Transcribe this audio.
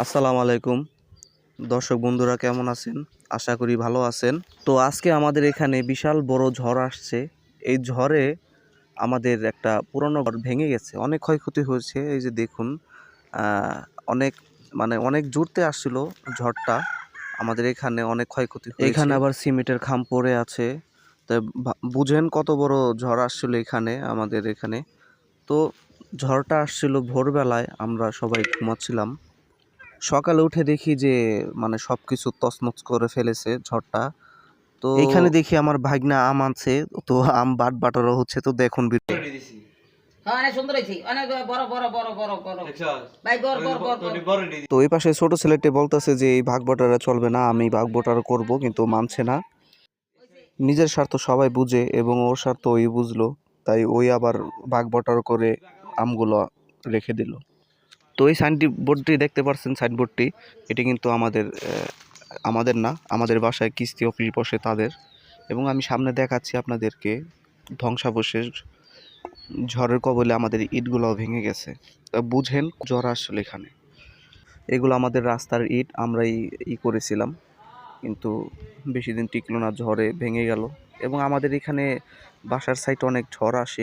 আসসালামু আলাইকুম দর্শক বন্ধুরা, কেমন আছেন? আশা করি ভালো আছেন। তো আজকে আমাদের এখানে বিশাল বড় ঝড় আসছে। এই ঝড়ে আমাদের একটা পুরনো ঘর ভেঙে গেছে, অনেক ক্ষয়ক্ষতি হয়েছে। এই যে দেখুন, আহ, অনেক অনেক জোরতে আসছিল ঝড়টা। আমাদের এখানে অনেক ক্ষয়ক্ষতি হয়েছে। এখানে আবার সিমেন্টের খাম পড়ে আছে। তো বুঝেন কত বড় ঝড় আসছিল এখানে আমাদের এখানে। তো ঝড়টা আসছিল ভোরবেলায়, আমরা সবাই ঘুমাচ্ছিলাম। সকালে উঠে দেখি যে সবকিছু তছনছ করে ফেলেছে ঝড়টা। তো এইখানে দেখি আমার ভাগনা আম আনছে, তো আম বাটারও হচ্ছে। তো দেখুন ভিডিও। তো এই পাশে ছোট ছেলেটি বলতেছে যে এই ভাগ বাটারা চলবে না, আমি ভাগ বাটারা করব, কিন্তু মানছে না। নিজের স্বার্থ সবাই বুঝে এবং ওর স্বার্থ ওই বুঝলো, তাই ওই আবার ভাগ বাটার করে আমগুলো রেখে দিল। তো এই সাইনবোর্ডটি দেখতে পাচ্ছেন, সাইনবোর্ডটি এটি কিন্তু আমাদের না, আমাদের বাসায় কিস্তি অফিস বসে তাদের। এবং আমি সামনে দেখাচ্ছি আপনাদেরকে ধ্বংসাবশেষ। ঝড়ের কবলে আমাদের ইটগুলোও ভেঙে গেছে। তা বুঝেন ঝড় আসলে এখানে। এগুলো আমাদের রাস্তার ইট, আমরাই করেছিলাম, কিন্তু বেশি দিন টিকলো না, ঝড়ে ভেঙে গেল। এবং আমাদের এখানে বাসার সাইডে অনেক ঝড় আসে।